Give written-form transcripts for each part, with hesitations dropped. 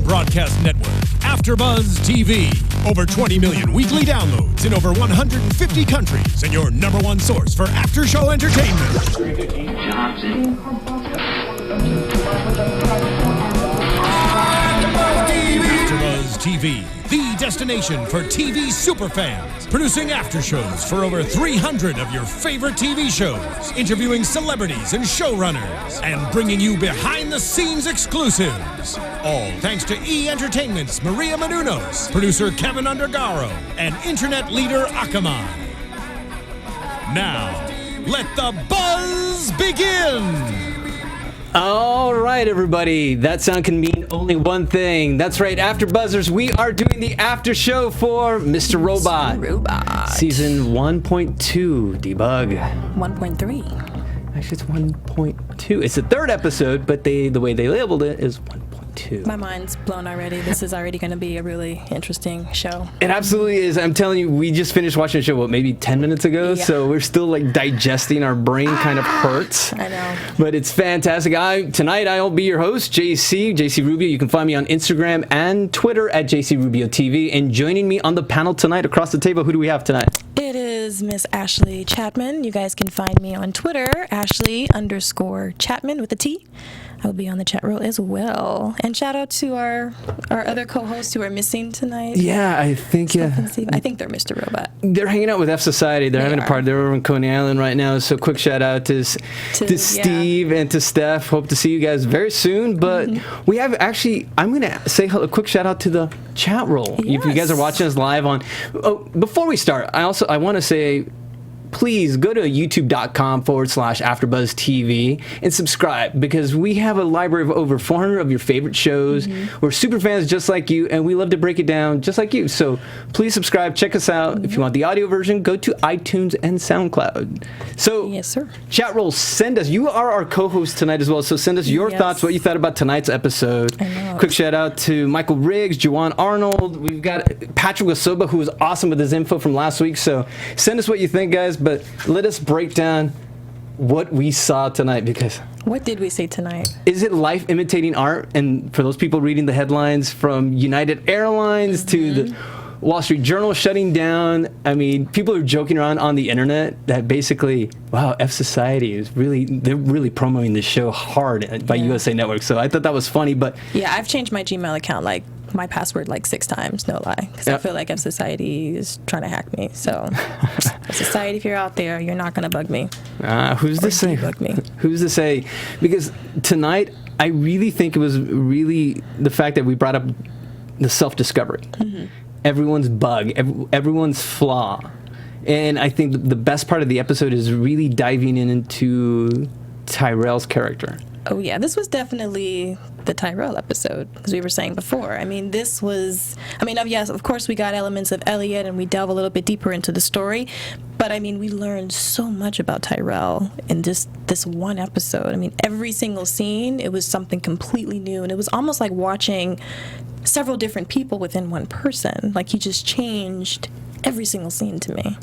broadcast network, AFTERBUZZ TV. Over 20 million weekly downloads in over 150 countries, and your number one source for after-show entertainment. AFTERBUZZ TV, the destination for TV superfans, producing after-shows for over 300 of your favorite TV shows, interviewing celebrities and showrunners, and bringing you behind-the-scenes exclusives. All thanks to E! Entertainment's Maria Menounos, producer Kevin Undergaro, and internet leader Akamai. Now, let the buzz begin! All right, everybody. That sound can mean only one thing. That's right, After Buzzers, we are doing the after show for Mr. Robot. Season 1.2, debug. 1.3. Actually, it's 1.2. It's the third episode, but the way they labeled it is 1.2. My mind's blown already. This is already going to be a really interesting show. It absolutely is. I'm telling you, we just finished watching the show, maybe 10 minutes ago? Yeah. So we're still like digesting. Our brain kind of hurts. I know. But it's fantastic. Tonight I'll be your host, JC Rubio. You can find me on Instagram and Twitter at JC Rubio TV. And joining me on the panel tonight across the table, who do we have tonight? It is Miss Ashley Chatman. You guys can find me on Twitter, Ashley_Chatman with a T. I'll be on the chat roll as well. And shout out to our other co-hosts who are missing tonight. Yeah, I think I think they're Mr. Robot. They're hanging out with F Society. They're having a party. They're over in Coney Island right now. So quick shout out to Steve and to Steph. Hope to see you guys very soon. But we have I'm going to say a quick shout out to the chat roll. Yes. If you guys are watching us live on. Before we start, I want to say, please go to youtube.com/AfterBuzz TV and subscribe, because we have a library of over 400 of your favorite shows. We're super fans just like you, and we love to break it down just like you. So please subscribe, check us out. If you want the audio version, go to iTunes and SoundCloud. So yes, sir. Chat roll, you are our co-host tonight as well, so send us your thoughts, what you thought about tonight's episode. I know. Quick shout out to Michael Riggs, Juwan Arnold. We've got Patrick Wasoba, who was awesome with his info from last week. So send us what you think, guys. But let us break down what we saw tonight, because what did we see tonight? Is it life imitating art? And for those people reading the headlines, from United Airlines to the Wall Street Journal shutting down, I mean, people are joking around on the internet that basically, wow, F Society they're really promoting this show hard by USA Network. So I thought that was funny. But yeah, I've changed my Gmail account, my password 6 times, no lie, because I feel like F Society is trying to hack me. So F Society, if you're out there, you're not going to bug me. Who's to say? Bug me. Who's to say? Because tonight, I really think it was really the fact that we brought up the self-discovery. Everyone's bug, everyone's flaw. And I think the best part of the episode is really diving into Tyrell's character. Oh, yeah. This was definitely the Tyrell episode, as we were saying before. I mean, yes, of course, we got elements of Elliot, and we delve a little bit deeper into the story. But, I mean, we learned so much about Tyrell in just this one episode. I mean, every single scene, it was something completely new. And it was almost like watching several different people within one person. Like, he just changed every single scene to me.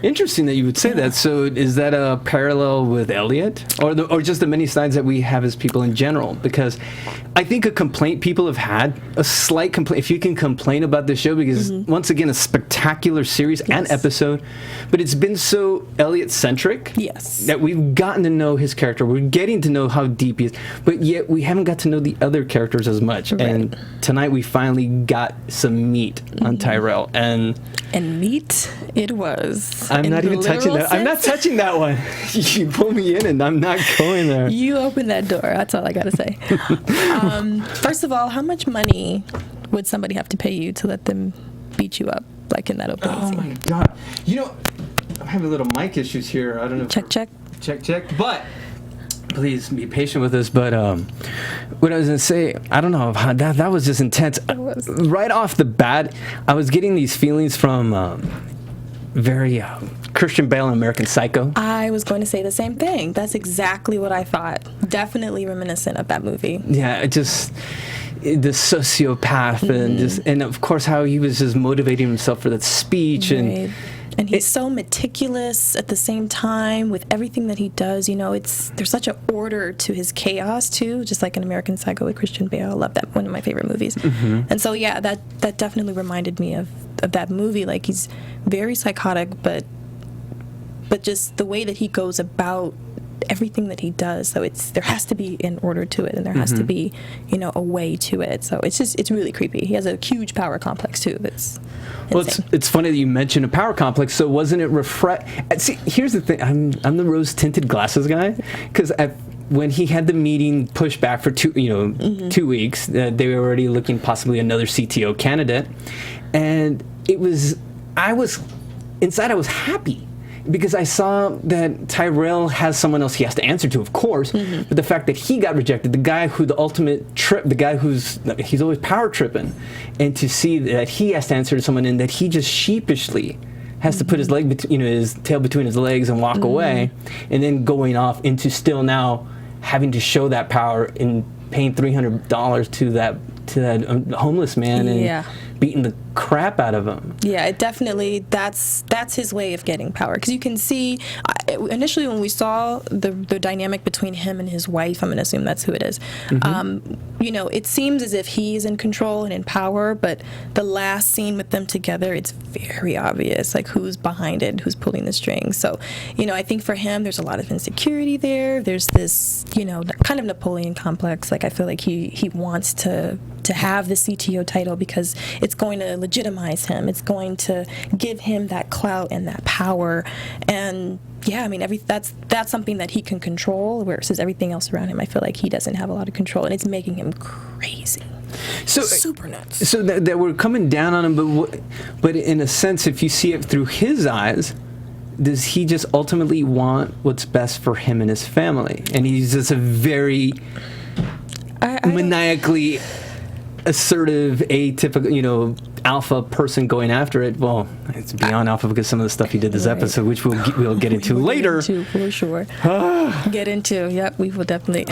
Interesting that you would say that. So is that a parallel with Elliot, or just the many sides that we have as people in general? Because I think a complaint people have had, a slight complaint, if you can complain about this show, because once again, a spectacular series and episode, but it's been so Elliot-centric that we've gotten to know his character. We're getting to know how deep he is, but yet we haven't got to know the other characters as much. Right. And tonight we finally got some meat on Tyrell. And meat it was. I'm not even touching that. I'm not touching that one. You pull me in and I'm not going there. You open that door. That's all I got to say. First of all, how much money would somebody have to pay you to let them beat you up, like in that opening scene? Oh my God. I'm having little mic issues here. I don't know. Check. But please be patient with us. But what I was going to say, I don't know. That was just intense. Right off the bat, I was getting these feelings from very Christian Bale in American Psycho. I was going to say the same thing. That's exactly what I thought. Definitely reminiscent of that movie. Yeah, the sociopath and of course how he was just motivating himself for that speech. Right. And he's so meticulous at the same time with everything that he does. You know, there's such an order to his chaos too, just like in American Psycho with Christian Bale. I love that, one of my favorite movies. And so yeah, that definitely reminded me of that movie. Like, he's very psychotic, but just the way that he goes about everything that he does, so there has to be an order to it, and there has to be, you know, a way to it. So it's really creepy. He has a huge power complex too. That's insane. Well, it's funny that you mentioned a power complex. So wasn't it See, here's the thing. I'm the rose tinted glasses guy, because when he had the meeting pushed back for 2 weeks, they were already looking possibly another CTO candidate, and I was happy, because I saw that Tyrell has someone else he has to answer to, of course, but the fact that he got rejected, the guy who the ultimate trip, the guy he's always power tripping, and to see that he has to answer to someone and that he just sheepishly has to put his his tail between his legs and walk away, and then going off into still now having to show that power in paying $300 to that homeless man and beating the crap out of him. Yeah, it definitely, that's his way of getting power. Because you can see, initially when we saw the dynamic between him and his wife, I'm going to assume that's who it is, you know, it seems as if he's in control and in power, but the last scene with them together, it's very obvious, like, who's behind it, who's pulling the strings. So, you know, I think for him, there's a lot of insecurity there. There's this, you know, kind of Napoleon complex. Like, I feel like he wants to have the CTO title because it's going to legitimize him. It's going to give him that clout and that power. And yeah, I mean, that's something that he can control, versus everything else around him, I feel like he doesn't have a lot of control, and it's making him crazy. So super nuts. So that we're coming down on him, but in a sense, if you see it through his eyes, does he just ultimately want what's best for him and his family? And he's just a very maniacally assertive, atypical, you know, alpha person going after it. Well, it's beyond alpha because some of the stuff he did this episode, which we'll get into later. Get into, for sure. Get into. Yep, we will definitely.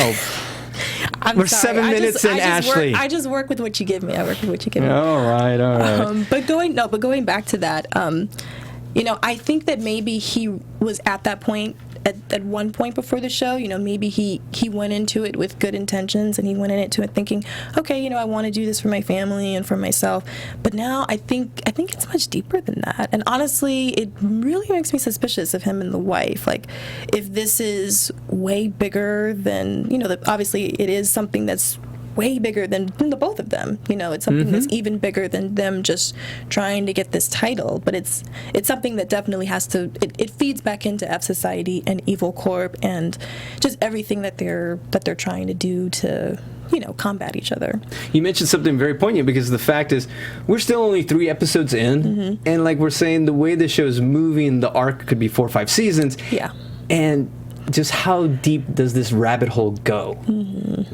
We're sorry. 7 minutes in, Ashley. I just work with what you give me. I work with what you give me. All right. But going back to that, you know, I think that maybe he was at that point. At one point before the show, you know, maybe he went into it with good intentions, and he went into it thinking, okay, you know, I want to do this for my family and for myself. But now I think it's much deeper than that. And honestly, it really makes me suspicious of him and the wife. Like, if this is way bigger than, you know, obviously it is something that's way bigger than the both of them. You know, it's something that's even bigger than them just trying to get this title. But it's something that definitely has to. It feeds back into F Society and Evil Corp and just everything that they're trying to do to, you know, combat each other. You mentioned something very poignant, because the fact is we're still only 3 episodes in, and like we're saying, the way the show is moving, the arc could be 4 or 5 seasons. Yeah. And just how deep does this rabbit hole go?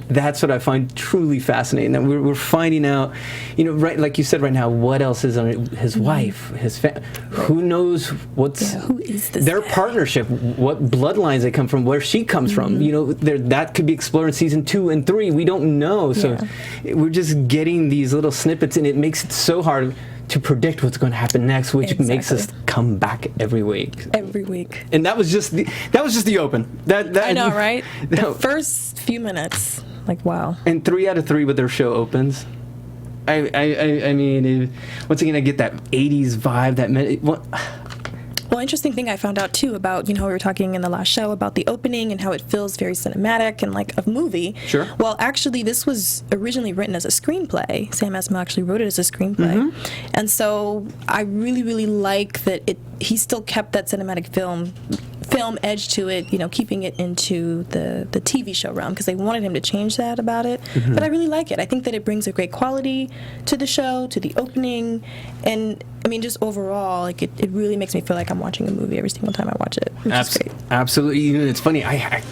That's what I find truly fascinating. That we're finding out, you know, right, like you said right now, what else is on his wife, his who knows who is this their partnership, what bloodlines they come from, where she comes from. You know, that could be explored in season 2 and 3. We don't know. So we're just getting these little snippets, and it makes it so hard to predict what's going to happen next, which makes us come back every week. And that was just the open. That I know, right? The first few minutes, like, wow. And 3 out of 3 with their show opens. I mean, once again, I get that 80s vibe. Well, interesting thing I found out too about, you know, we were talking in the last show about the opening and how it feels very cinematic and like a movie. Sure. Well, actually, this was originally written as a screenplay. Sam Esmail actually wrote it as a screenplay, and so I really, really like that he still kept that cinematic film edge to it, you know, keeping it into the TV show realm, because they wanted him to change that about it. But I really like it. I think that it brings a great quality to the show, to the opening, and I mean, just overall, like, it really makes me feel like I'm watching a movie every single time I watch it, which is great. Absolutely. You know, it's funny. I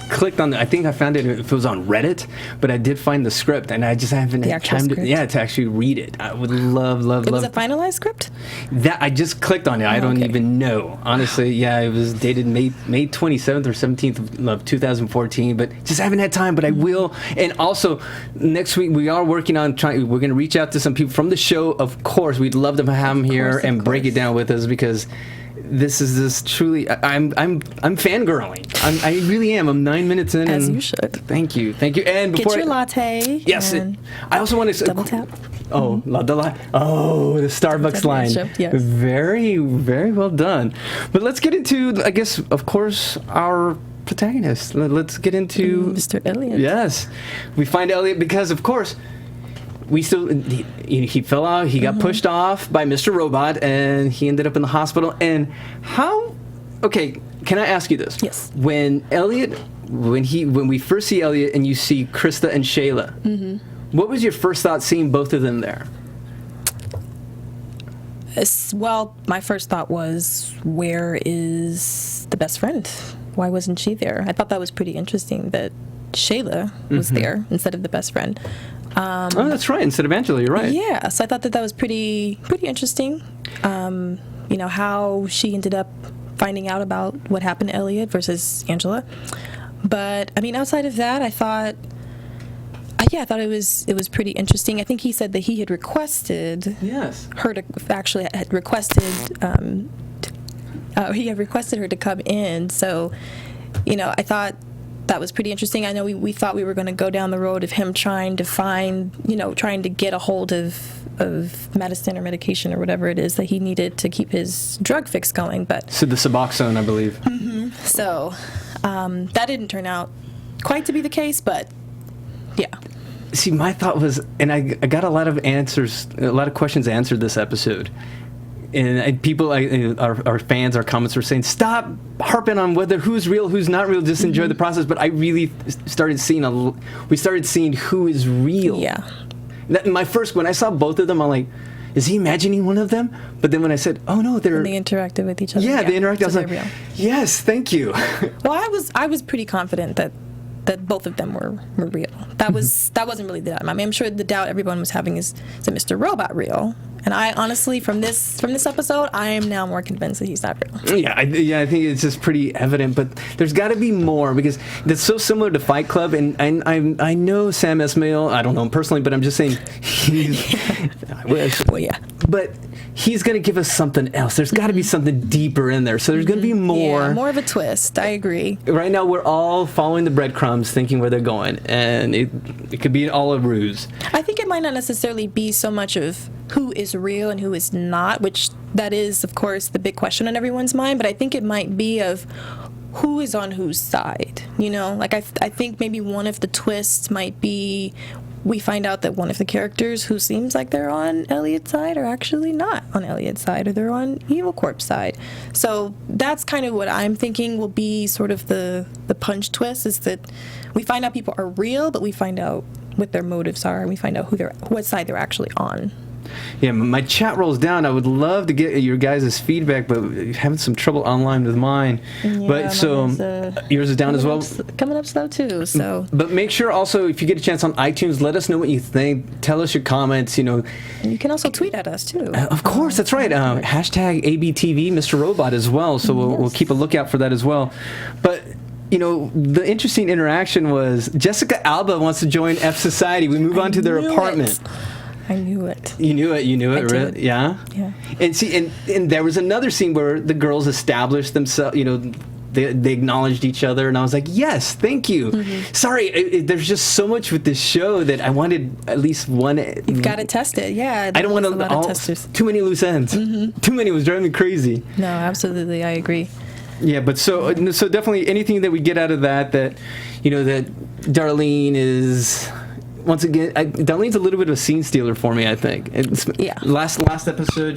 clicked on I think I found it if it was on Reddit, but I did find the script, and I just haven't had time to actually read it. I would love. It was a finalized script? That I just clicked on it. I don't even know. Honestly, yeah, it was dated May 27th or 17th of 2014, but just haven't had time, but I will. And also, next week we are working on we're going to reach out to some people from the show. Of course, we'd love to have have him here of and break it course. down with us, because this is truly, I'm fangirling. I really am. I'm 9 minutes in. As and you should. Thank you. And Get before your latte. yes, and I also want to double tap. Oh, the Starbucks Double line. chip, yes. Very, very well done. But let's get into, I guess, of course, our protagonist. Let's get into Mr. Elliot. Yes, we find Elliot because, of course, he fell out. He got pushed off by Mr. Robot, and he ended up in the hospital. And how? Okay, can I ask you this? Yes. When we first see Elliot, and you see Krista and Shayla, what was your first thought seeing both of them there? Well, my first thought was, where is the best friend? Why wasn't she there? I thought that was pretty interesting that Shayla was there instead of the best friend. Oh, that's right. Instead of Angela, you're right. Yeah, so I thought that was pretty interesting. How she ended up finding out about what happened to Elliot versus Angela. But I mean, outside of that, I thought it was pretty interesting. I think he said that he had requested her to he had requested her to come in. So, I thought that was pretty interesting. I know we thought we were going to go down the road of him trying to get a hold of medicine or medication or whatever it is that he needed to keep his drug fix going. But So the Suboxone, I believe. so that didn't turn out quite to be the case, but yeah. See, my thought was, and I got a lot of questions answered this episode. And people, our fans, our comments were saying, stop harping on who's real, who's not real, just enjoy the process. But I really started seeing who is real. Yeah. When I saw both of them, I'm like, is he imagining one of them? But then when I said, oh no, And they interacted with each other. they interacted. So I was like, they're real. yes, thank you. Well, I was pretty confident that both of them were real. That wasn't really the doubt. I mean, I'm sure the doubt everyone was having is Mr. Robot real? And I honestly, from this episode, I am now more convinced that he's not real. Yeah, I think it's just pretty evident, but there's got to be more, because it's so similar to Fight Club, and I know Sam Esmail, I don't know him personally, but I'm just saying, I wish. Well, yeah. But he's going to give us something else. There's got to be something deeper in there, so there's going to be more. Yeah, more of a twist. I agree. Right now, we're all following the breadcrumbs, thinking where they're going, and it could be all a ruse. I think it might not necessarily be so much of who is real and who is not, which that is, of course, the big question on everyone's mind, but I think it might be of who is on whose side. Like I think maybe one of the twists might be we find out that one of the characters who seems like they're on Elliot's side are actually not on Elliot's side, or they're on Evil Corp's side. So that's kind of what I'm thinking will be sort of the punch twist, is that we find out people are real, but we find out what their motives are, and we find out what side they're actually on. Yeah, my chat rolls down. I would love to get your guys' feedback, but having some trouble online with mine. Yeah, but so yours is down as well. Coming up slow too. So. But make sure also, if you get a chance on iTunes, let us know what you think. Tell us your comments. And you can also tweet at us too. Of course, that's right. Hashtag ABTV Mr. Robot as well. So we'll keep a lookout for that as well. But. The interesting interaction was Jessica Alba wants to join F Society. We move on to their apartment. I knew it. You knew it, I really? did. Yeah? Yeah. And see, and there was another scene where the girls established themselves, they acknowledged each other, and I was like, yes, thank you. Mm-hmm. Sorry, there's just so much with this show that I wanted at least one. You've got to test it, yeah. I don't want to, too many loose ends. Mm-hmm. Too many was driving me crazy. No, absolutely, I agree. Yeah, but so definitely anything that we get out of that that Darlene is, once again, Darlene's a little bit of a scene stealer for me, I think. Yeah. Last episode,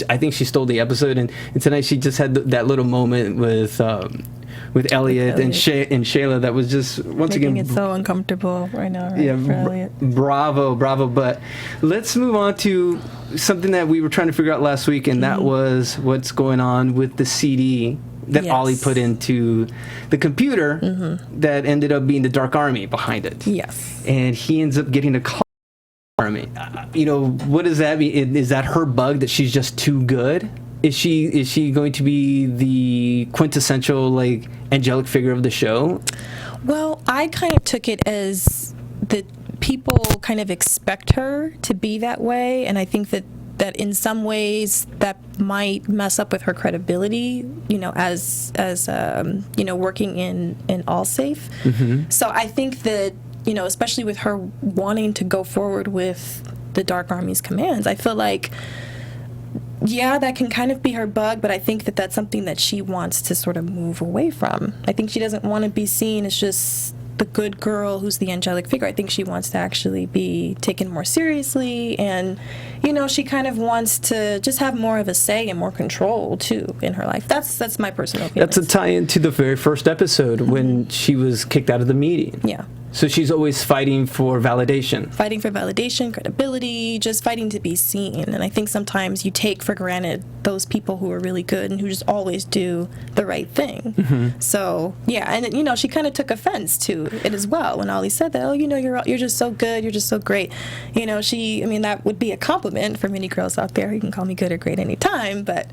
I think she stole the episode, and tonight she just had that little moment with Elliot and Shayla that was just making it so uncomfortable right now. Right, yeah, for Elliot. Bravo. But let's move on to something that we were trying to figure out last week, and that was what's going on with the CD that Ollie put into the computer that ended up being the Dark Army behind it. Yes. And he ends up getting a call. Army. What does that mean? Is that her bug that she's just too good? Is she going to be the quintessential angelic figure of the show? Well, I kind of took it as that people kind of expect her to be that way, and I think that that in some ways that might mess up with her credibility, as working in Allsafe. So I think that, especially with her wanting to go forward with the Dark Army's commands, I feel like, yeah, that can kind of be her bug, but I think that that's something that she wants to sort of move away from. I think she doesn't want to be seen as just the good girl who's the angelic figure. I think she wants to actually be taken more seriously, and, she kind of wants to just have more of a say and more control, too, in her life. That's my personal feeling. That's a tie-in to the very first episode when she was kicked out of the meeting. Yeah. So she's always fighting for validation. Fighting for validation, credibility, just fighting to be seen. And I think sometimes you take for granted those people who are really good and who just always do the right thing. So, yeah, and, she kind of took offense to it as well when Ollie said that, you're just so good, you're just so great. That would be a compliment for many girls out there. You can call me good or great anytime. But,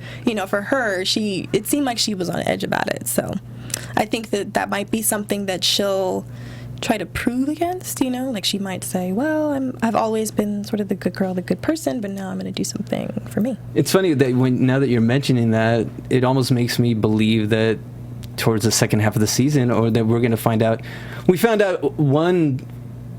for her, it seemed like she was on edge about it. So I think that might be something that she'll try to prove against, like she might say, well, I've always been sort of the good girl, the good person, but now I'm going to do something for me. It's funny that now that you're mentioning that, it almost makes me believe that towards the second half of the season, or that we're going to find out. We found out one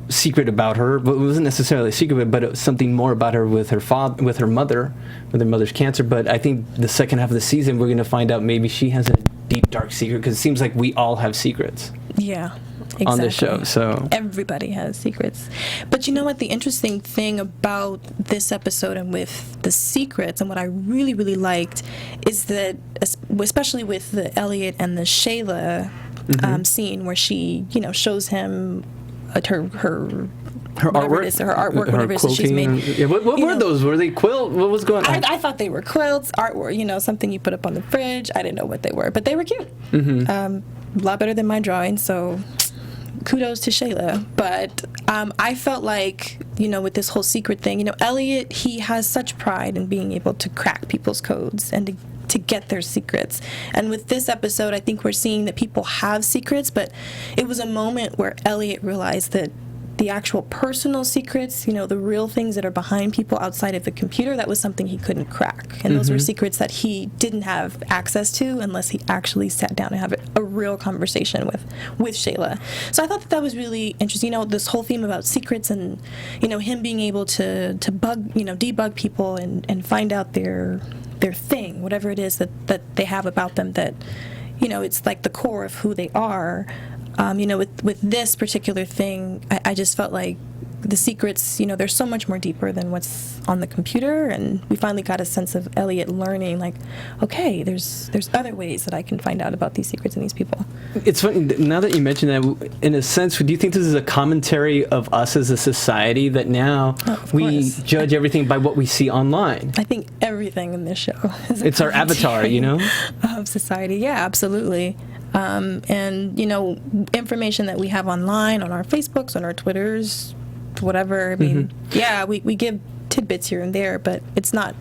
secret about her, but it wasn't necessarily a secret, but it was something more about her with her father, with her mother's cancer. But I think the second half of the season, we're going to find out maybe she has a deep, dark secret, because it seems like we all have secrets. Yeah. Exactly. On the show, so everybody has secrets. But you know what? The interesting thing about this episode and with the secrets, and what I really, really liked, is that, especially with the Elliot and the Shayla scene, where she, shows him her artwork, whatever it is that she's made. What were those? Were they quilt? What was going on? I thought they were quilts, artwork, something you put up on the fridge. I didn't know what they were, but they were cute. A lot better than my drawing, so kudos to Shayla. But I felt like, with this whole secret thing, Elliot, he has such pride in being able to crack people's codes and to get their secrets. And with this episode, I think we're seeing that people have secrets, but it was a moment where Elliot realized that the actual personal secrets, the real things that are behind people outside of the computer, that was something he couldn't crack. And those were secrets that he didn't have access to unless he actually sat down and have a real conversation with Shayla. So I thought that was really interesting. This whole theme about secrets and, him being able to debug people and find out their thing, whatever it is that they have about them that, it's like the core of who they are. With this particular thing, I just felt like the secrets, they're so much more deeper than what's on the computer, and we finally got a sense of Elliot learning, like, okay, there's other ways that I can find out about these secrets and these people. It's funny, now that you mention that, in a sense, do you think this is a commentary of us as a society, that now we judge everything by what we see online? I think everything in this show is it's our avatar, of society. Yeah, absolutely. And, information that we have online, on our Facebooks, on our Twitters, whatever. I mean, yeah, we give tidbits here and there, but it's not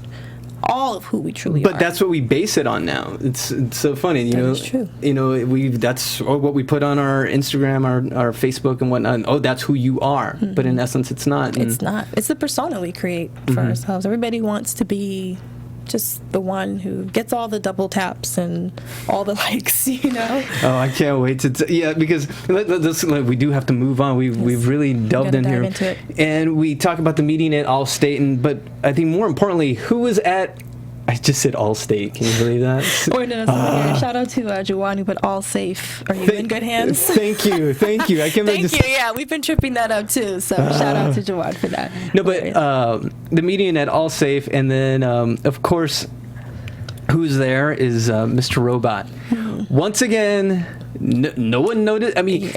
all of who we truly are. But that's what we base it on now. It's so funny, That's true. That's what we put on our Instagram, our Facebook and whatnot. Oh, that's who you are. But in essence, it's not. It's not. It's the persona we create for ourselves. Everybody wants to be just the one who gets all the double taps and all the likes, Oh, I can't wait to because we do have to move on. We've really delved in here, into it. And we talk about the meeting at Allstate, but I think more importantly, who was at. I just said Allstate. Can you believe that? Shout out to Juwan, who put all safe. Are you in good hands? Thank you. Thank you. Yeah, we've been tripping that up too. So shout out to Juwan for that. No, but the meeting at Allsafe, and then of course, who's there is Mr. Robot. Once again, no one noticed. I mean,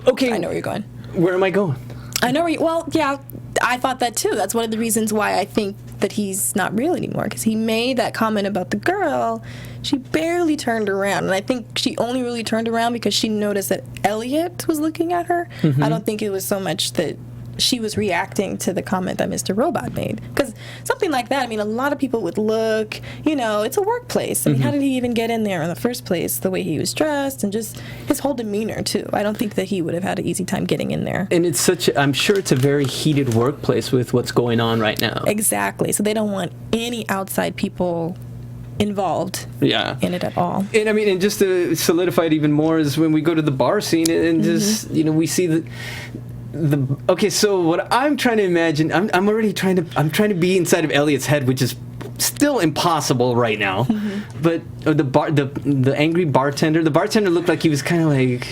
okay. I know where you're going. Where am I going? I know where you. Well, yeah, I thought that too. That's one of the reasons why I think that he's not real anymore, because he made that comment about the girl. She barely turned around, and I think she only really turned around because she noticed that Elliot was looking at her. I don't think it was so much that she was reacting to the comment that Mr. Robot made. Because something like that, I mean, a lot of people would look, it's a workplace. I mean, how did he even get in there in the first place? The way he was dressed and just his whole demeanor, too. I don't think that he would have had an easy time getting in there. And I'm sure it's a very heated workplace with what's going on right now. Exactly. So they don't want any outside people involved in it at all. And I mean, and just to solidify it even more is when we go to the bar scene and just, we see okay, so what I'm trying to imagine, I'm trying to be inside of Elliot's head, which is still impossible right now. But the angry bartender, the bartender looked like he was kind of like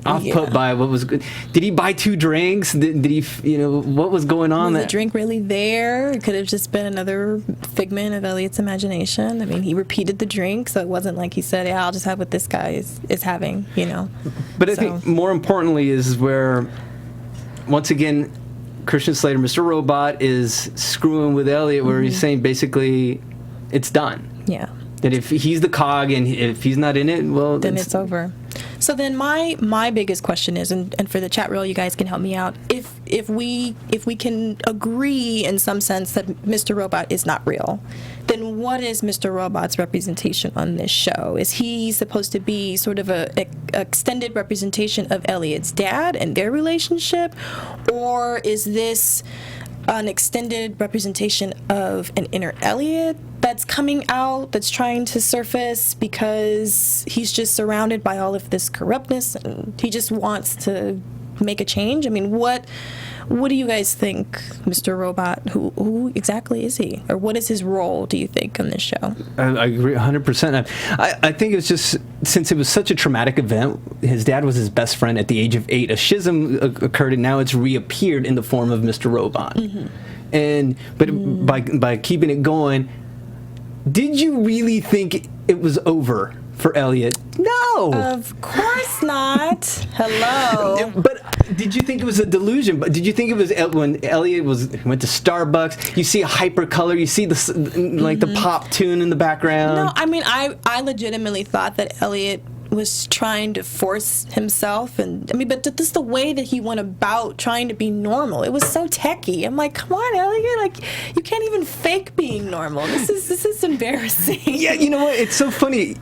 off-put by what was good. Did he buy 2 drinks? Did he, what was going on? Was the drink really there? It could have just been another figment of Elliot's imagination. I mean, he repeated the drink, so it wasn't like he said, I'll just have what this guy is having, But I think more importantly is where, once again, Christian Slater, Mr. Robot, is screwing with Elliot, where he's saying basically it's done. Yeah. That if he's the cog and if he's not in it, well, then it's over. So then my biggest question is, and for the chat roll, you guys can help me out. If we can agree in some sense that Mr. Robot is not real, then what is Mr. Robot's representation on this show? Is he supposed to be sort of a extended representation of Elliot's dad and their relationship, or is this an extended representation of an inner Elliot that's coming out, that's trying to surface because he's just surrounded by all of this corruptness and he just wants to make a change? I mean, what do you guys think, Mr. Robot? Who exactly is he? Or what is his role, do you think, on this show? I agree 100%. I think it's just, since it was such a traumatic event, his dad was his best friend at the age of 8. A schism occurred, and now it's reappeared in the form of Mr. Robot. But by keeping it going, did you really think it was over for Elliot? No. Of course not. Hello. But did you think it was a delusion? But did you think it was when Elliot went to Starbucks? You see a hyper color. You see the pop tune in the background. No, I mean, I legitimately thought that Elliot was trying to force himself, but just the way that he went about trying to be normal, it was so techie. I'm like, come on, Elliot, like, you can't even fake being normal. This is embarrassing. Yeah, you know what? It's so funny,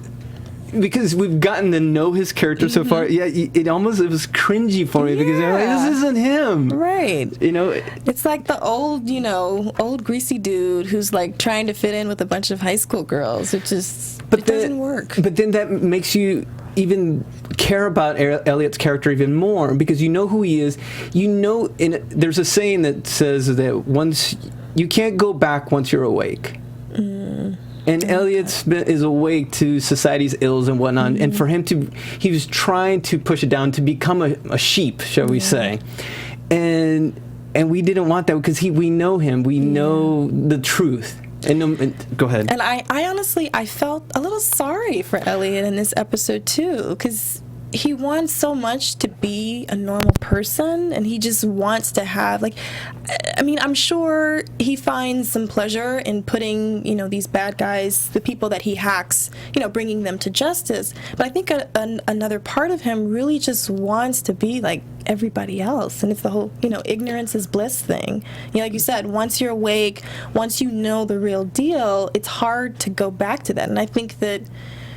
because we've gotten to know his character so far. Yeah, it was cringy for me because I'm like, this isn't him. Right. It's like the old greasy dude who's like trying to fit in with a bunch of high school girls. It doesn't work. But then that makes you even care about Elliot's character even more, because you know who he is. There's a saying that says that you can't go back once you're awake. And Elliot is awake to society's ills and whatnot, and for him he was trying to push it down to become a sheep, shall we say, and we didn't want that because we know him, we know the truth. And go ahead. And I honestly, I felt a little sorry for Elliot in this episode too, because he wants so much to be a normal person, and he just wants to have, I'm sure he finds some pleasure in putting, these bad guys, the people that he hacks, bringing them to justice. But I think another part of him really just wants to be like everybody else, and it's the whole, ignorance is bliss thing. Like you said, once you're awake, once you know the real deal, it's hard to go back to that. And I think that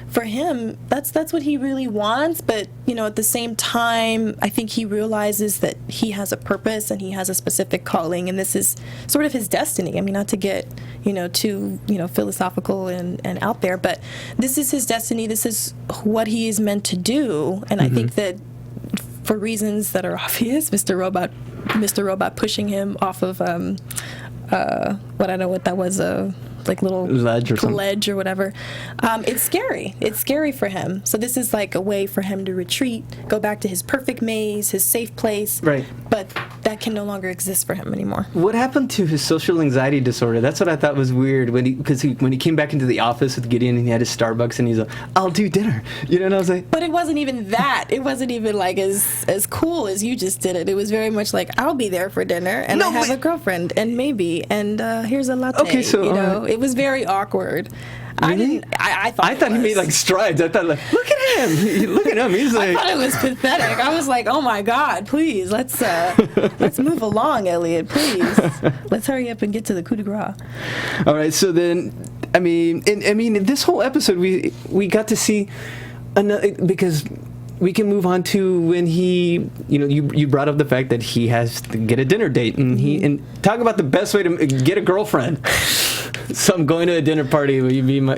for him, that's what he really wants, but at the same time, I think he realizes that he has a purpose and he has a specific calling, and this is sort of his destiny. I mean, not to get too philosophical and out there, but this is his destiny. This is what he is meant to do, and I think that for reasons that are obvious, Mr. Robot pushing him off of I don't know what that was, little ledge or whatever. It's scary. It's scary for him. So this is like a way for him to retreat, go back to his perfect maze, his safe place. Right. But that can no longer exist for him anymore. What happened to his social anxiety disorder? That's what I thought was weird when he came back into the office with Gideon and he had his Starbucks and he's like, I'll do dinner. And I was like, but it wasn't even that. It wasn't even like as cool as you just did it. It was very much like, I'll be there for dinner and I have a girlfriend and maybe and here's a latte. Okay, so it was very awkward. Really? I thought he made like strides. I thought like, look at him. Look at him. He's like. I thought it was pathetic. I was like, oh my God, please, let's move along, Elliot, please. Let's hurry up and get to the coup de grace. All right, so then, I mean, this whole episode, we got to see another, because we can move on to when he, you brought up the fact that he has to get a dinner date, and talk about the best way to get a girlfriend. So I'm going to a dinner party. Will you be my?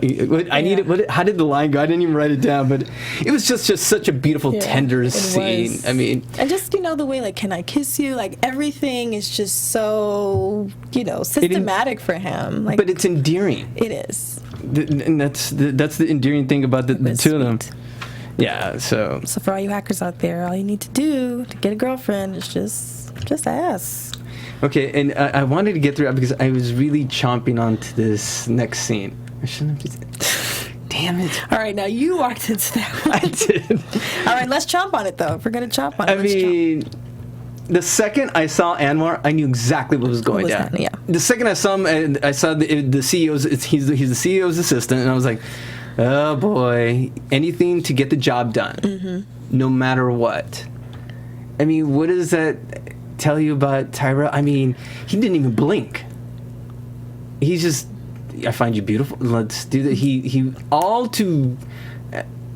How did the line go? I didn't even write it down, but it was just such a beautiful, tender scene. Was. I mean, and just the way, like, can I kiss you? Like, everything is just so systematic for him. Like, but it's endearing. It is, and that's the endearing thing about the two of them. Yeah. So for all you hackers out there, all you need to do to get a girlfriend is just ask. Okay, and I wanted to get through it because I was really chomping onto this next scene. I shouldn't have. Damn it. All right, now you walked into that one. I did. All right, let's chomp on it, though. If we're going to chomp on it, let's chomp. The second I saw Anwar, I knew exactly what was going down. Happening, yeah. The second I saw him, and I saw the CEO's, he's the CEO's assistant, and I was like, oh boy, anything to get the job done, no matter what. I mean, what does that tell you about Tyrell? I mean, he didn't even blink. He's just, I find you beautiful. Let's do that. He all to,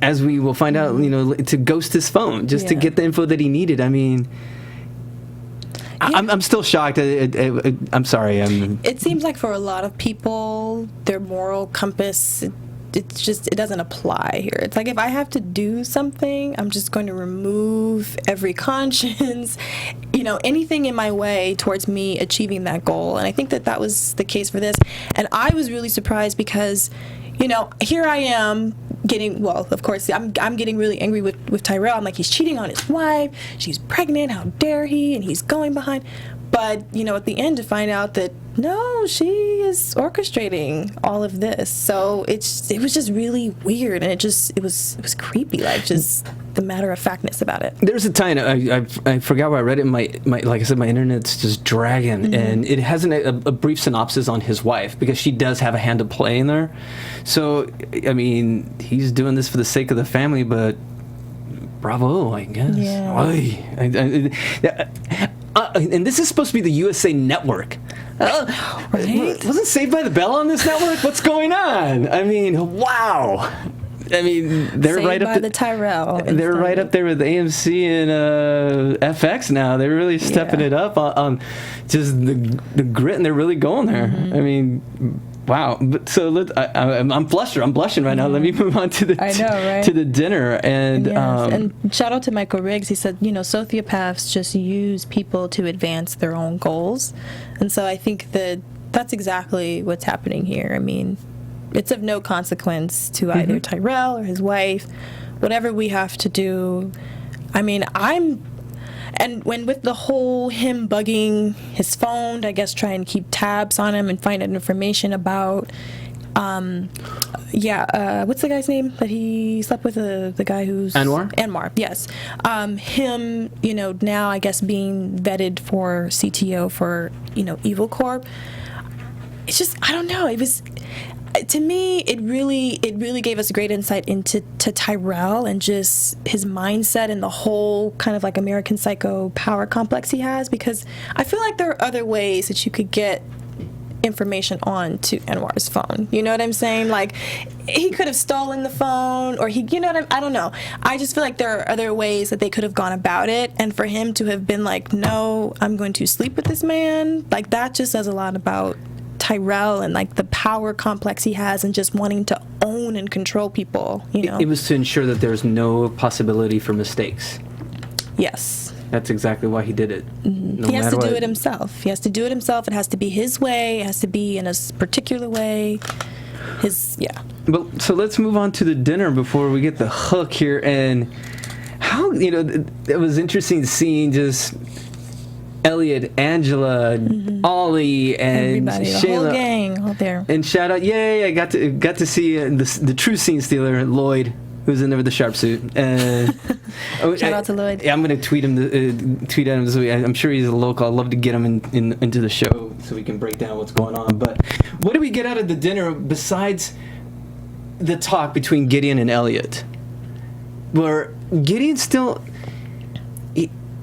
as we will find out, to ghost his phone just to get the info that he needed. I mean, I'm still shocked. I'm sorry. It seems like for a lot of people, their moral compass, it doesn't apply here. It's like, if I have to do something, I'm just going to remove every conscience, anything in my way towards me achieving that goal. And I think that was the case for this. And I was really surprised because, here I am getting, well, of course, I'm getting really angry with Tyrell. I'm like, he's cheating on his wife. She's pregnant. How dare he? And he's going behind. But, at the end to find out that, no, she is orchestrating all of this. So it was just really weird, and it was creepy, like, just the matter-of-factness about it. There's a time, I forgot where I read it, my like I said, my internet's just dragging, and it has a brief synopsis on his wife, because she does have a hand to play in there. So, I mean, he's doing this for the sake of the family, but bravo, I guess. Yeah. And this is supposed to be the USA Network. Right? Wasn't Saved by the Bell on this network? What's going on? I mean, wow. I mean, they're Saved right up by the Tyrell. They're right up there with AMC and FX now. They're really stepping it up on just the grit, and they're really going there. I mean, wow. But so I'm blushing right now. Let me move on to the to the dinner. And and shout out to Michael Riggs. He said, sociopaths just use people to advance their own goals, and so I think that's exactly what's happening here. I mean, it's of no consequence to either Tyrell or his wife. Whatever we have to do. I mean, and with the whole him bugging his phone, I guess try and keep tabs on him and find out information about, what's the guy's name that he slept with, the guy who's... Anwar, yes. Him, now I guess being vetted for CTO for, Evil Corp. It's just, I don't know, it was... To me, it really gave us great insight into Tyrell and just his mindset and the whole kind of like American Psycho power complex he has, because I feel like there are other ways that you could get information on to Anwar's phone. You know what I'm saying? Like, he could have stolen the phone, or I don't know. I just feel like there are other ways that they could have gone about it, and for him to have been like, no, I'm going to sleep with this man, like, that just says a lot about Tyrell and like the power complex he has and just wanting to own and control people, It was to ensure that there's no possibility for mistakes. Yes. That's exactly why he did it. He has to do it himself. It has to be his way. It has to be in a particular way. Well, so let's move on to the dinner before we get the hook here. And how, it was interesting seeing just Elliot, Angela, Ollie, and everybody, Shayla, the whole gang out there. And shout out, yay! I got to see the true scene stealer, Lloyd, who's in there with the sharp suit. Shout out to Lloyd. I'm gonna tweet at him this week. I'm sure he's a local. I'd love to get him into the show so we can break down what's going on. But what do we get out of the dinner besides the talk between Gideon and Elliot, where Gideon still,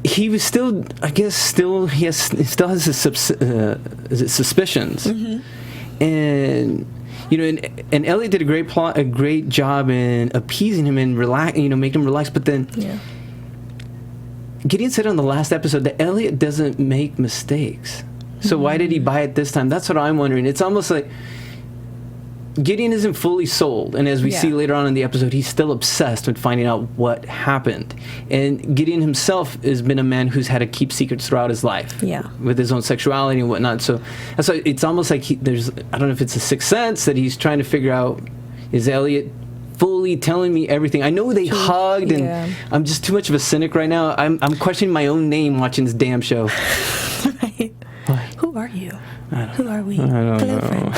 he was still, I guess, he still has his suspicions, and and Elliot did a great job in appeasing him and making him relax, but then. Yeah. Gideon said on the last episode that Elliot doesn't make mistakes. So why did he buy it this time? That's what I'm wondering. It's almost like Gideon isn't fully sold. And as we see later on in the episode, he's still obsessed with finding out what happened. And Gideon himself has been a man who's had to keep secrets throughout his life. Yeah. With his own sexuality and whatnot. So it's almost like I don't know if it's a sixth sense that he's trying to figure out, is Elliot fully telling me everything? I know they hugged, and I'm just too much of a cynic right now. I'm questioning my own name watching this damn show. Right. What? Who are you? Who are we? I don't Hello, know. friend.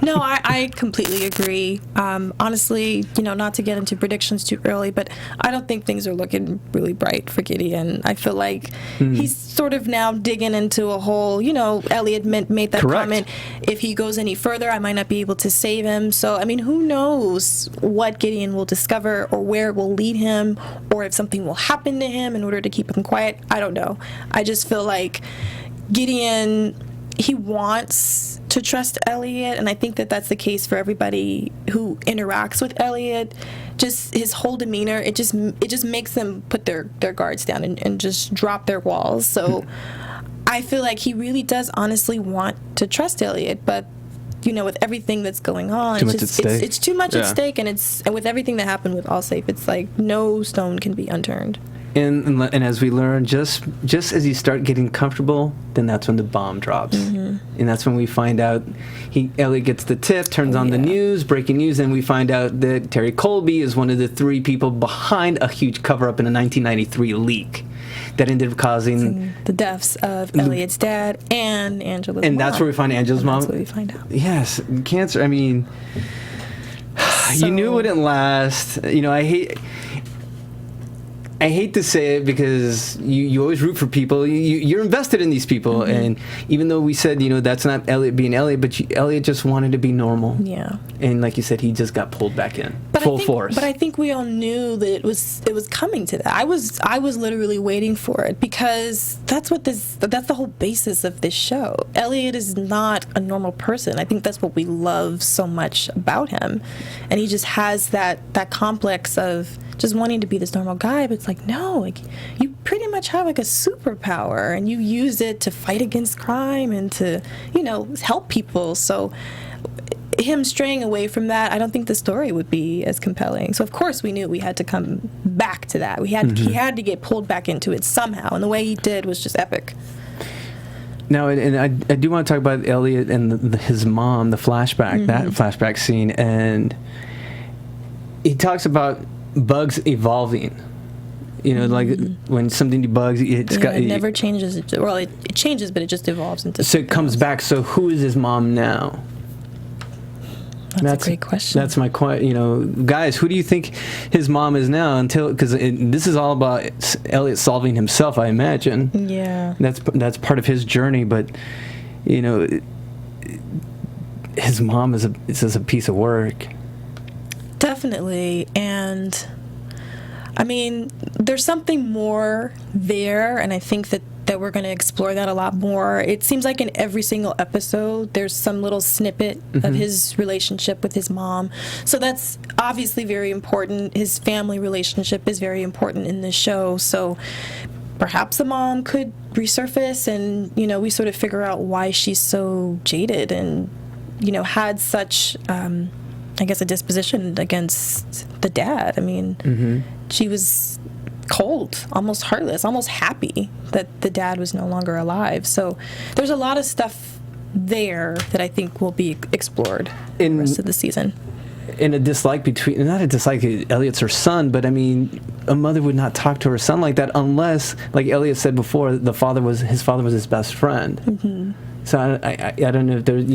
No, I completely agree. Honestly, not to get into predictions too early, but I don't think things are looking really bright for Gideon. I feel like he's sort of now digging into a hole. Elliot made that comment. If he goes any further, I might not be able to save him. So, I mean, who knows what Gideon will discover or where it will lead him, or if something will happen to him in order to keep him quiet. I don't know. I just feel like Gideon, he wants to trust Elliot, and I think that that's the case for everybody who interacts with Elliot. Just his whole demeanor, it just makes them put their guards down and just drop their walls. So I feel like he really does honestly want to trust Elliot, but with everything that's going on, it's too much at stake, and with everything that happened with Allsafe, it's like no stone can be unturned. And as we learn, just as you start getting comfortable, then that's when the bomb drops. And that's when we find out Elliot gets the tip, turns on the news, breaking news, and we find out that Terry Colby is one of the 3 people behind a huge cover-up in a 1993 leak that ended up causing the deaths of Elliot's dad and Angela's mom. And that's where we find Angela's mom. That's what we find out. Yes, cancer. I mean, you knew it wouldn't last. I hate to say it because you always root for people. You're invested in these people, and even though we said that's not Elliot being Elliot, but Elliot just wanted to be normal. Yeah. And like you said, he just got pulled back in full force. But I think we all knew that it was coming to that. I was literally waiting for it because that's the whole basis of this show. Elliot is not a normal person. I think that's what we love so much about him, and he just has that complex of just wanting to be this normal guy, but it's like, no, like you pretty much have like a superpower and you use it to fight against crime and to, help people. So him straying away from that, I don't think the story would be as compelling. So of course we knew we had to come back to that. He had to get pulled back into it somehow, and the way he did was just epic. Now, and I do want to talk about Elliot and his mom, the flashback, that flashback scene, and he talks about bugs evolving. Like when something debugs, it never changes. Well, it changes, but it just evolves into. So it comes back. So who is his mom now? That's a great question. That's my question. Guys, who do you think his mom is now? Because this is all about Elliot solving himself, I imagine. Yeah. That's part of his journey, but his mom is a piece of work. Definitely, and I mean, there's something more there, and I think that we're going to explore that a lot more. It seems like in every single episode, there's some little snippet of his relationship with his mom. So that's obviously very important. His family relationship is very important in this show. So perhaps the mom could resurface, and we sort of figure out why she's so jaded and had such I guess a disposition against the dad. I mean, she was cold, almost heartless, almost happy that the dad was no longer alive. So there's a lot of stuff there that I think will be explored in the rest of the season. In a dislike not a dislike, Elliot's her son, but I mean, a mother would not talk to her son like that unless, like Elliot said before, his father was his best friend. So I don't know if there's,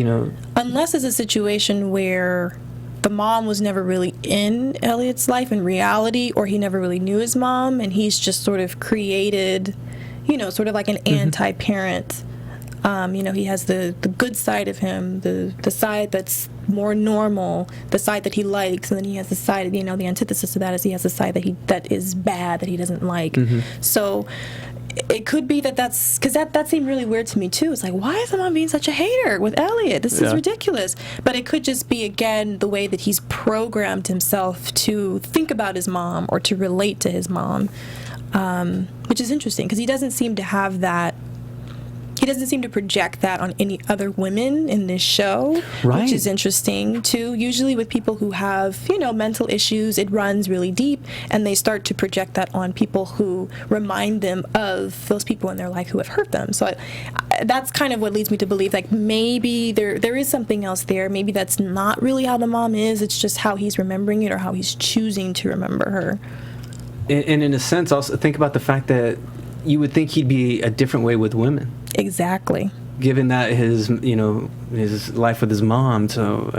unless it's a situation where the mom was never really in Elliot's life in reality, or he never really knew his mom, and he's just sort of created, sort of like an anti-parent He has the good side of him, the side that's more normal, the side that he likes, and then he has the side, the antithesis to that is he has the side that is bad, that he doesn't like. So it could be that's because that seemed really weird to me too. It's like, why is the mom being such a hater with Elliot? This is ridiculous. But it could just be, again, the way that he's programmed himself to think about his mom or to relate to his mom, which is interesting because he doesn't seem to have that. He doesn't seem to project that on any other women in this show, which is interesting too. Usually with people who have, mental issues, it runs really deep, and they start to project that on people who remind them of those people in their life who have hurt them. So that's kind of what leads me to believe, like, maybe there is something else there. Maybe that's not really how the mom is. It's just how he's remembering it or how he's choosing to remember her. And in a sense, also think about the fact that you would think he'd be a different way with women. Exactly. Given that his life with his mom. So,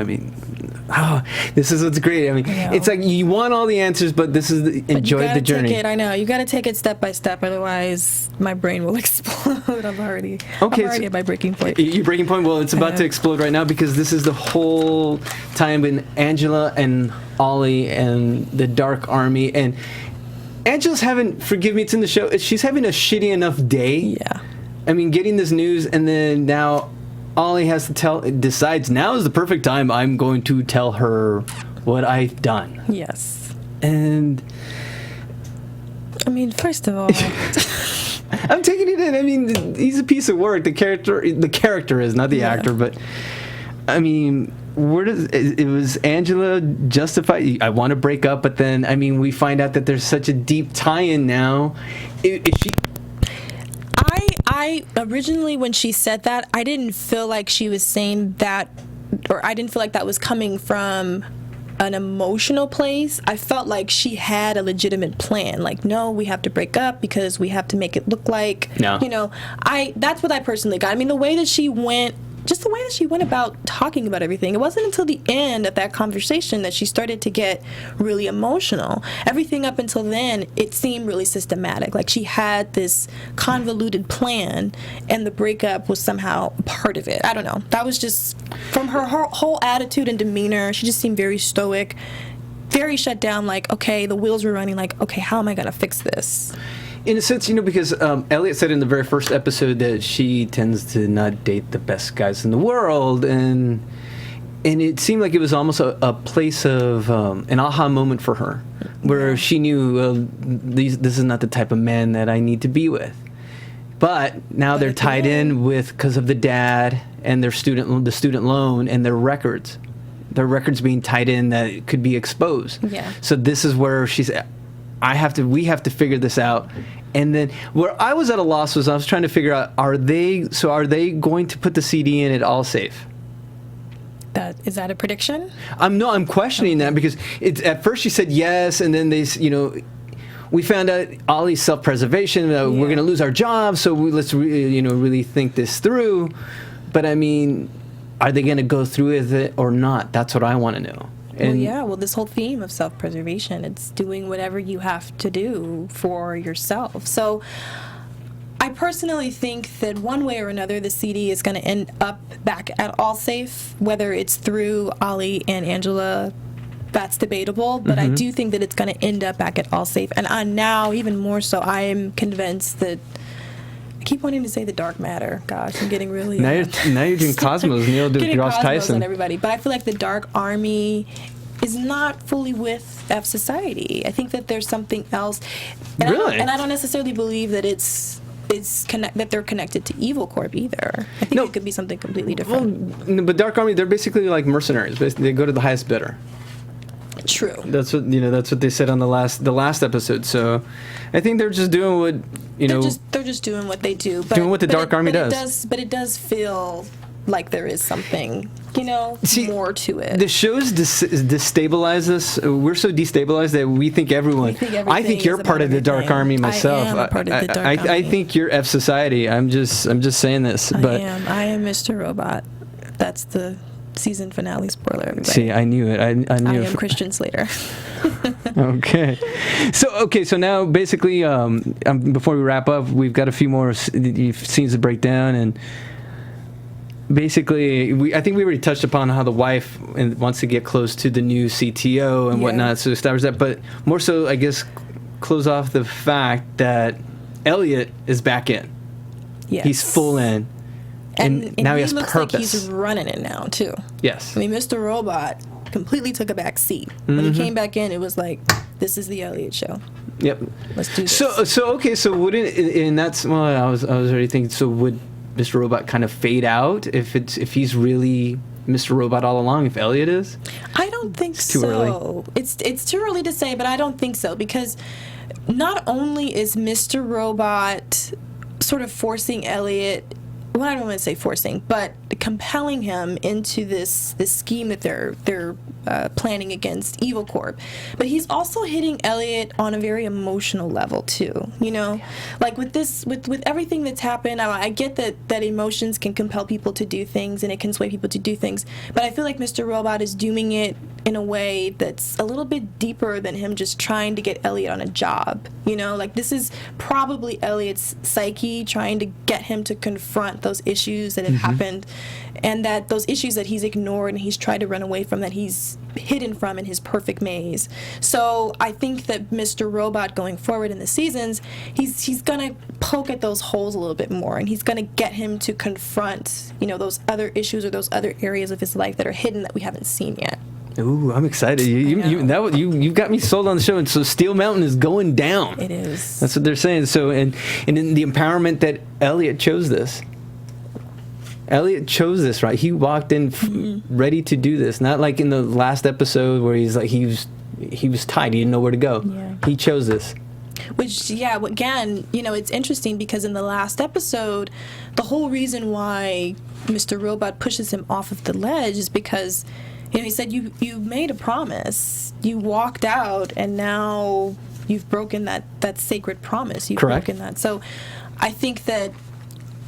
this is what's great. It's like you want all the answers, but this is enjoy the journey. I know. You got to take it step by step. Otherwise, my brain will explode. I'm already at my breaking point. Your breaking point? Well, it's about to explode right now because this is the whole time when Angela and Ollie and the Dark Army and Angela's having, forgive me, it's in the show, she's having a shitty enough day. Yeah. Getting this news, and then now Ollie has to decides now is the perfect time. I'm going to tell her what I've done. Yes. And first of all, I'm taking it in. He's a piece of work. The character is, not the actor, but where does it was Angela justify? I want to break up, but then we find out that there's such a deep tie-in now. If she, I originally, when she said that, I didn't feel like she was saying that, or I didn't feel like that was coming from an emotional place. I felt like she had a legitimate plan. Like, no, we have to break up because we have to make it look like, that's what I personally got. The way that she went. Just the way that she went about talking about everything. It wasn't until the end of that conversation that she started to get really emotional. Everything up until then, it seemed really systematic. Like she had this convoluted plan, and the breakup was somehow part of it. I don't know. That was just, from her whole attitude and demeanor, she just seemed very stoic, very shut down, like, okay, the wheels were running, like, okay, how am I going to fix this? In a sense, because Elliot said in the very first episode that she tends to not date the best guys in the world, and it seemed like it was almost a place of an aha moment for her, where she knew this is not the type of man that I need to be with. But now they're tied in with, because of the dad and the student loan and their records being tied in that could be exposed. Yeah. So this is where she's. We have to figure this out. And then where I was at a loss was I was trying to figure out, are they going to put the CD in at All Safe? Is that a prediction? I'm questioning that because at first she said yes, and then we found out Ollie's self-preservation. We're going to lose our jobs, so let's really think this through. But are they going to go through with it or not? That's what I want to know. This whole theme of self-preservation, it's doing whatever you have to do for yourself. So I personally think that one way or another, the CD is going to end up back at All Safe, whether it's through Ollie and Angela. That's debatable, but I do think that it's going to end up back at All Safe. And now, even more so, I am convinced that I keep wanting to say the dark matter. Gosh, I'm getting really... Now you're doing Cosmos, Neil deGrasse Tyson. And everybody. But I feel like the Dark Army is not fully with F Society. I think that there's something else. And really? I don't necessarily believe that that they're connected to Evil Corp either. I think it could be something completely different. Well, but Dark Army, they're basically like mercenaries. They go to the highest bidder. True. That's what they said on the last episode. So I think they're just doing what they're just doing what they do. Doing what the Dark Army does. But it does feel like there is something, more to it. The show's destabilized us. We're so destabilized that we think everyone. I think you're part of the Dark Army myself. I am part of the Dark Army. I think you're F Society. I'm just saying this. I am Mr. Robot. That's the season finale spoiler, everybody. See, I knew it. I knew I am Christian Slater. Okay. So now basically, before we wrap up, we've got a few more scenes to break down, and basically, I think we already touched upon how the wife wants to get close to the new CTO and whatnot, so establish that. But more so, I guess, close off the fact that Elliot is back in. Yes. He's full in. And now he has looks purpose. like he's running it now, too. Yes. I mean, Mr. Robot completely took a back seat. When he came back in, it was like, this is the Elliot show. Yep. Let's do this. So okay, so wouldn't, and that's, well, I was already thinking, so would Mr. Robot kind of fade out if he's really Mr. Robot all along, if Elliot is? I don't think so. Too early? It's too early to say, but I don't think so, because not only is Mr. Robot sort of forcing Elliot, well, I don't want to say forcing, but compelling him into this scheme that they're planning against Evil Corp. But he's also hitting Elliot on a very emotional level too. You know, like with everything that's happened. I get that emotions can compel people to do things and it can sway people to do things. But I feel like Mr. Robot is doing it in a way that's a little bit deeper than him just trying to get Elliot on a job. You know, like this is probably Elliot's psyche trying to get him to confront those issues that have happened, and that those issues that he's ignored and he's tried to run away from, that he's hidden from in his perfect maze. So I think that Mr. Robot going forward in the seasons, he's gonna poke at those holes a little bit more, and he's gonna get him to confront, you know, those other issues or those other areas of his life that are hidden that we haven't seen yet. Ooh, I'm excited. You got me sold on the show. And so Steel Mountain is going down. It is. That's what they're saying. So, and in the empowerment that Elliot chose this. Elliot chose this, right? He walked in ready to do this. Not like in the last episode where he's like, he was tied. He didn't know where to go. Yeah. He chose this. Which, yeah, again, you know, it's interesting because in the last episode, the whole reason why Mr. Robot pushes him off of the ledge is because, you know, he said, you made a promise. You walked out, and now you've broken that sacred promise. You've Correct. broken that. So I think that,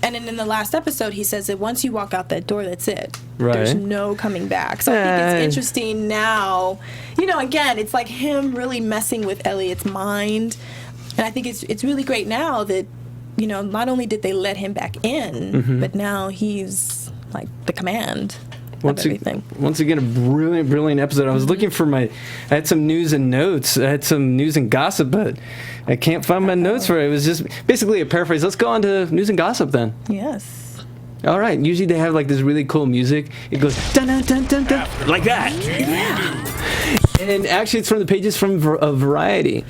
and then in the last episode, he says that once you walk out that door, that's it. Right. There's no coming back. So I think it's interesting now. You know, again, it's like him really messing with Elliot's mind. And I think it's really great now that, you know, not only did they let him back in, but now he's like the command. Once again, a brilliant episode. I was looking for I had some news and notes. I had some news and gossip, but I can't find my notes for it. It was just basically a paraphrase. Let's go on to news and gossip then. Yes. All right. Usually they have like this really cool music. It goes dun dun dun dun dun like that. Yeah. And actually, it's from the pages from Variety.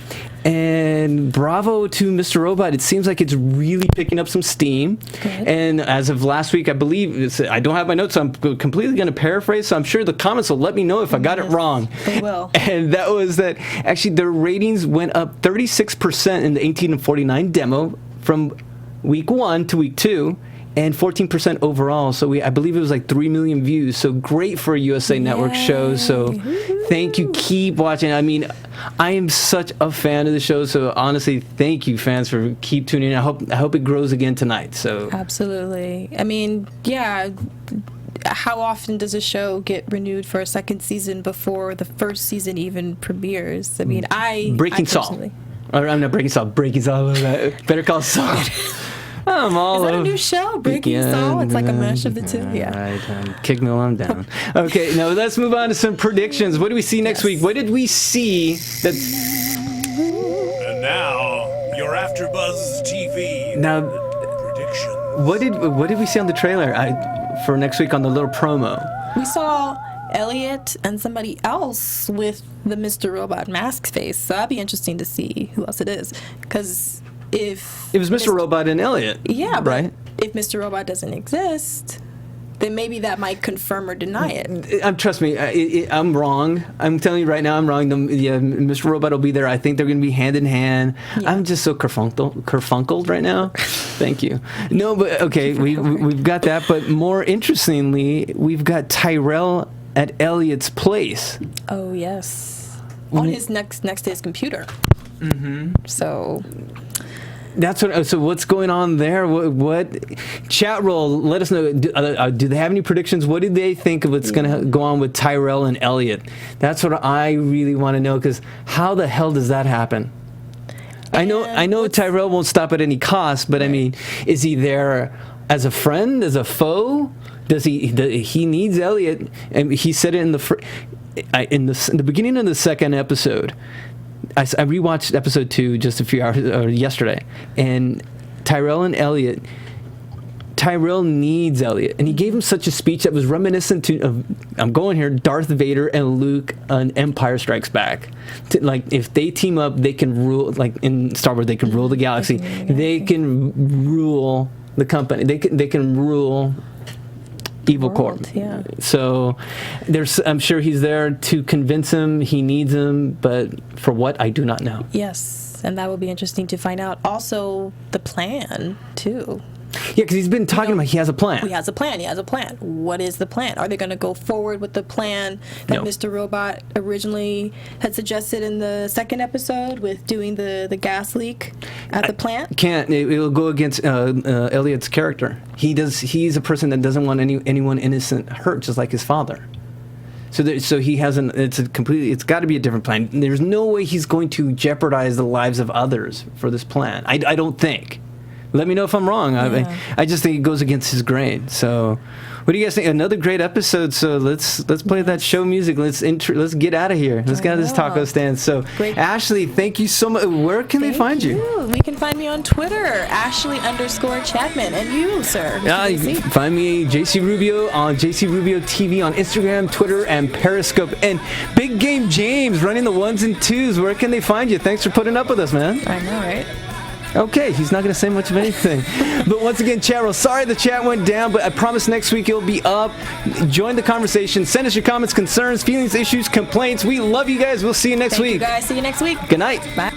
And bravo to Mr. Robot. It seems like it's really picking up some steam. Good. And as of last week, I believe, I don't have my notes, so I'm completely going to paraphrase, so I'm sure the comments will let me know if I got it wrong. They will. And that was that actually their ratings went up 36% in the 18 and 49 demo from week 1 to week 2. And 14% overall, so I believe it was like 3 million views. So great for a USA Network show. So thank you. Keep watching. I mean, I am such a fan of the show. So honestly, thank you, fans, for keep tuning in. I hope it grows again tonight. So absolutely. I mean, yeah. How often does a show get renewed for a second season before the first season even premieres? I mean, Breaking Saul. I'm not Breaking Saul. Breaking Saul. Better Call Saul. I'm all Is that a new show? Breaking Saul? It's like a mash of the two. Yeah. Right. Kick me while I'm down. Okay, now let's move on to some predictions. What do we see next week? What did we see that... And now, your AFTERBUZZ TV Now, predictions. What did we see on the trailer for next week on the little promo? We saw Elliot and somebody else with the Mr. Robot mask face. So that'd be interesting to see who else it is. Because if... It was Mr. Robot and Elliot. Yeah, right? But if Mr. Robot doesn't exist, then maybe that might confirm or deny it. Trust me, I'm wrong. I'm telling you right now, I'm wrong. Mr. Robot will be there. I think they're going to be hand in hand. Yeah. I'm just so kerfunkled right now. Thank you. No, but okay, we've got that. But more interestingly, we've got Tyrell at Elliot's place. Oh, yes. On his next to his computer. Mm-hmm. So... That's what. So what's going on there? What chat roll? Let us know. Do they have any predictions? What do they think of what's going to go on with Tyrell and Elliot? That's what I really want to know. Because how the hell does that happen? I know Tyrell won't stop at any cost, but I mean, is he there as a friend, as a foe? Does he needs Elliot? And he said it in the beginning of the second episode. I rewatched episode 2 just a few hours yesterday, and Tyrell and Elliot. Tyrell needs Elliot, and he gave him such a speech that was reminiscent of I'm going here, Darth Vader and Luke on Empire Strikes Back. Like if they team up, they can rule. Like in Star Wars, they can rule the galaxy. They can rule the company. They can rule Evil Corp. Yeah. So I'm sure he's there to convince him he needs him, but for what, I do not know. Yes, and that will be interesting to find out. Also, the plan too. Yeah, because he's been talking about he has a plan. He has a plan. What is the plan? Are they going to go forward with the plan that Mr. Robot originally had suggested in the second episode with doing the gas leak at the plant? Can't. It will go against Elliot's character. He's a person that doesn't want anyone innocent hurt, just like his father. So he hasn't. It's got to be a different plan. There's no way he's going to jeopardize the lives of others for this plan. I don't think. Let me know if I'm wrong. Yeah. I just think it goes against his grain. So, what do you guys think? Another great episode. So let's play that show music. Let's get out of here. Let's get out of this taco stand. So, great. Ashley, thank you so much. Where can they find you? We can find me on Twitter, Ashley_Chatman, and you, sir. You can find me JC Rubio on JC Rubio TV on Instagram, Twitter, and Periscope. And Big Game James running the 1s and 2s. Where can they find you? Thanks for putting up with us, man. I know, right? Okay, he's not going to say much of anything. But once again, chat roll, sorry the chat went down, but I promise next week it'll be up. Join the conversation. Send us your comments, concerns, feelings, issues, complaints. We love you guys. We'll see you next week. Thank you guys. See you next week. Good night. Bye.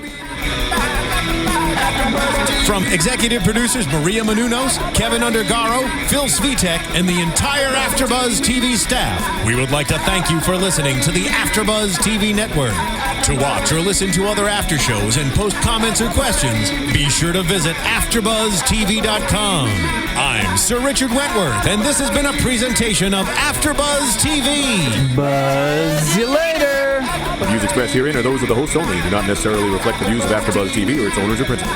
From executive producers Maria Menounos, Kevin Undergaro, Phil Svitek, and the entire AfterBuzz TV staff, we would like to thank you for listening to the AfterBuzz TV network. To watch or listen to other after shows and post comments or questions, be sure to visit AfterBuzzTV.com. I'm Sir Richard Wentworth, and this has been a presentation of AfterBuzz TV. Buzz you later. The views expressed herein are those of the hosts only and do not necessarily reflect the views of AfterBuzz TV or its owners or principals.